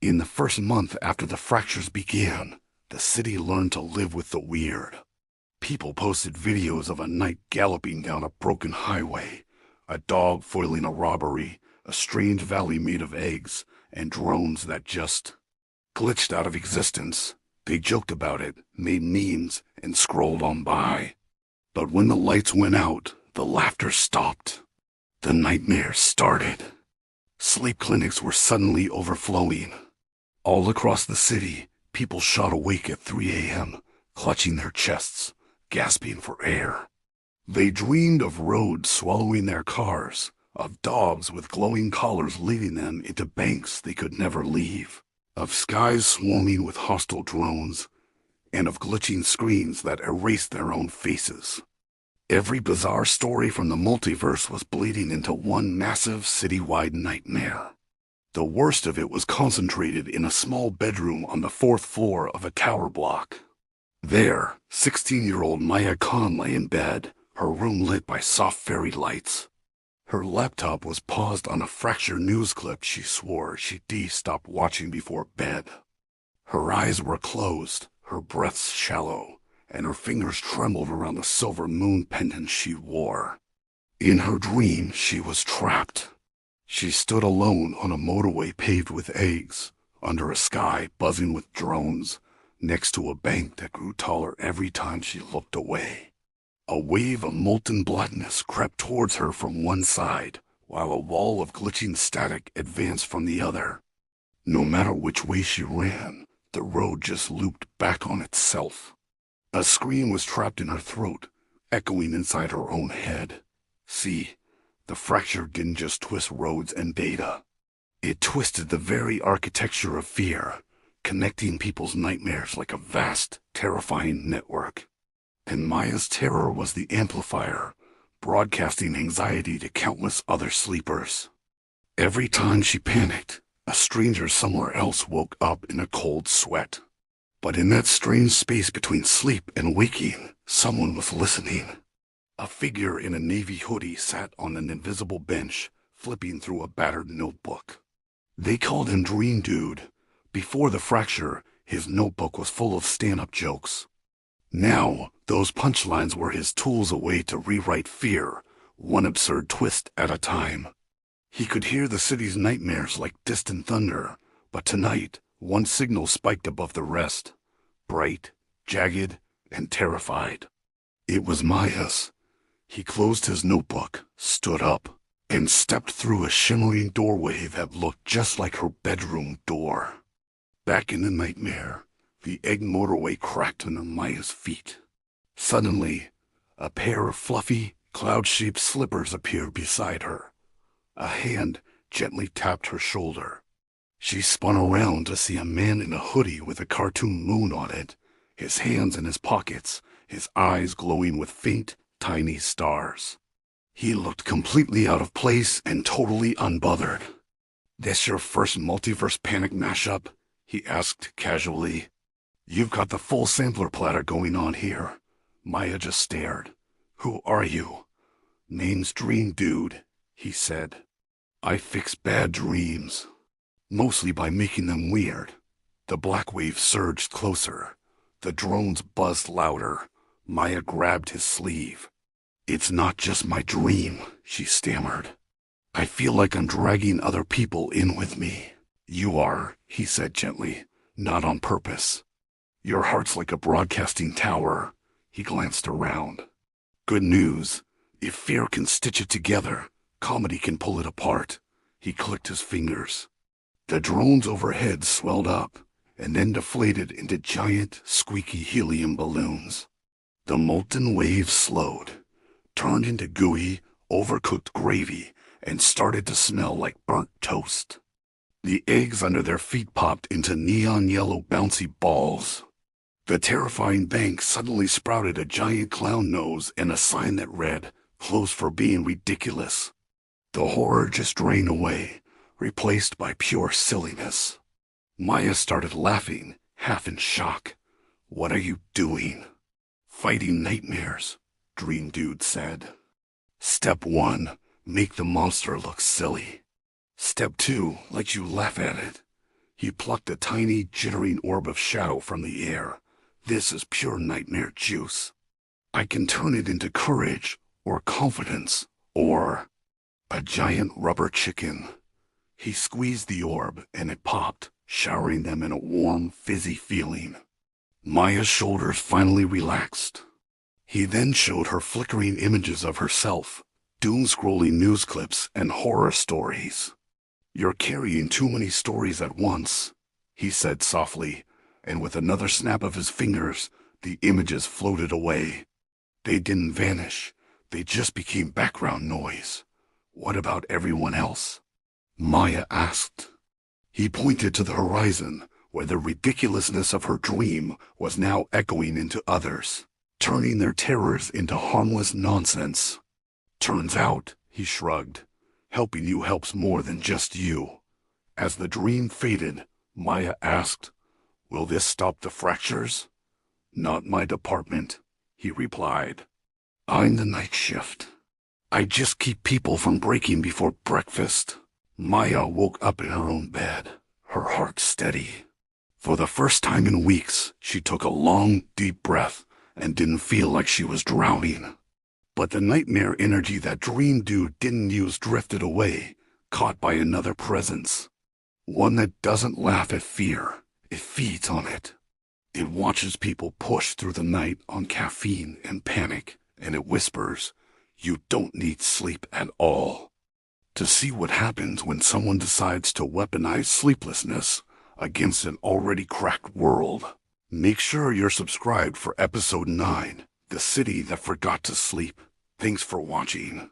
In the first month after the fractures began, the city learned to live with the weird. People posted videos of a knight galloping down a broken highway, a dog foiling a robbery, a strange valley made of eggs, and drones that just glitched out of existence. They joked about it, made memes, and scrolled on by. But when the lights went out, the laughter stopped. The nightmares started. Sleep clinics were suddenly overflowing. All across the city, people shot awake at 3 a.m., clutching their chests, gasping for air. They dreamed of roads swallowing their cars, of dogs with glowing collars leading them into banks they could never leave, of skies swarming with hostile drones, and of glitching screens that erased their own faces. Every bizarre story from the multiverse was bleeding into one massive citywide nightmare. The worst of it was concentrated in a small bedroom on the 4th floor of a tower block. There, 16-year-old Maya Khan lay in bed, her room lit by soft fairy lights. Her laptop was paused on a fractured news clip she swore she'd stop watching before bed. Her eyes were closed, her breaths shallow, and her fingers trembled around the silver moon pendant she wore. In her dream, she was trapped. She stood alone on a motorway paved with eggs, under a sky buzzing with drones, next to a bank that grew taller every time she looked away. A wave of molten blackness crept towards her from one side, while a wall of glitching static advanced from the other. No matter which way she ran, the road just looped back on itself. A scream was trapped in her throat, echoing inside her own head. See, the fracture didn't just twist roads and data. It twisted the very architecture of fear, connecting people's nightmares like a vast, terrifying network. And Maya's terror was the amplifier, broadcasting anxiety to countless other sleepers. Every time she panicked, a stranger somewhere else woke up in a cold sweat. But in that strange space between sleep and waking, someone was listening. A figure in a navy hoodie sat on an invisible bench, flipping through a battered notebook. They called him Dream Dude. Before the fracture, his notebook was full of stand-up jokes. Now, those punchlines were his tools, a way to rewrite fear, one absurd twist at a time. He could hear the city's nightmares like distant thunder, but tonight, one signal spiked above the rest, bright, jagged, and terrified. It was Maya's. He closed his notebook, stood up, and stepped through a shimmering doorway that looked just like her bedroom door. Back in the nightmare, the egg motorway cracked under Maya's feet. Suddenly, a pair of fluffy, cloud-shaped slippers appeared beside her. A hand gently tapped her shoulder. She spun around to see a man in a hoodie with a cartoon moon on it, his hands in his pockets, his eyes glowing with faint, tiny stars. He looked completely out of place and totally unbothered. "This your first multiverse panic mashup?" he asked casually. "You've got the full sampler platter going on here." Maya just stared. "Who are you?" "Name's Dream Dude," he said. "I fix bad dreams, mostly by making them weird." The black wave surged closer. The drones buzzed louder. Maya grabbed his sleeve. "It's not just my dream," she stammered. "I feel like I'm dragging other people in with me." "You are," he said gently, "not on purpose. Your heart's like a broadcasting tower." He glanced around. "Good news. If fear can stitch it together, comedy can pull it apart." He clicked his fingers. The drones overhead swelled up, and then deflated into giant, squeaky helium balloons. The molten waves slowed, turned into gooey, overcooked gravy, and started to smell like burnt toast. The eggs under their feet popped into neon yellow bouncy balls. The terrifying bank suddenly sprouted a giant clown nose and a sign that read, "Closed for being ridiculous." The horror just drained away, replaced by pure silliness. Maya started laughing, half in shock. "What are you doing?" "Fighting nightmares," Dream Dude said. "Step 1, make the monster look silly. Step 2, let you laugh at it." He plucked a tiny, jittering orb of shadow from the air. This is pure nightmare juice. I can turn it into courage, or confidence, or a giant rubber chicken. He squeezed the orb, and it popped, showering them in a warm, fizzy feeling. Maya's shoulders finally relaxed. He then showed her flickering images of herself, doom-scrolling news clips, and horror stories. "You're carrying too many stories at once," he said softly, and with another snap of his fingers, the images floated away. They didn't vanish, they just became background noise. "What about everyone else?" Maya asked. He pointed to the horizon, where the ridiculousness of her dream was now echoing into others, turning their terrors into harmless nonsense. "Turns out," he shrugged, "helping you helps more than just you." As the dream faded, Maya asked, "Will this stop the fractures?" "Not my department," he replied. "I'm the night shift. I just keep people from breaking before breakfast." Maya woke up in her own bed, her heart steady. For the first time in weeks, she took a long, deep breath and didn't feel like she was drowning. But the nightmare energy that Dream Dude didn't use drifted away, caught by another presence. One that doesn't laugh at fear, it feeds on it. It watches people push through the night on caffeine and panic, and it whispers, "You don't need sleep at all." To see what happens when someone decides to weaponize sleeplessness against an already cracked world. Make sure you're subscribed for episode 9, The City That Forgot to Sleep. Thanks for watching.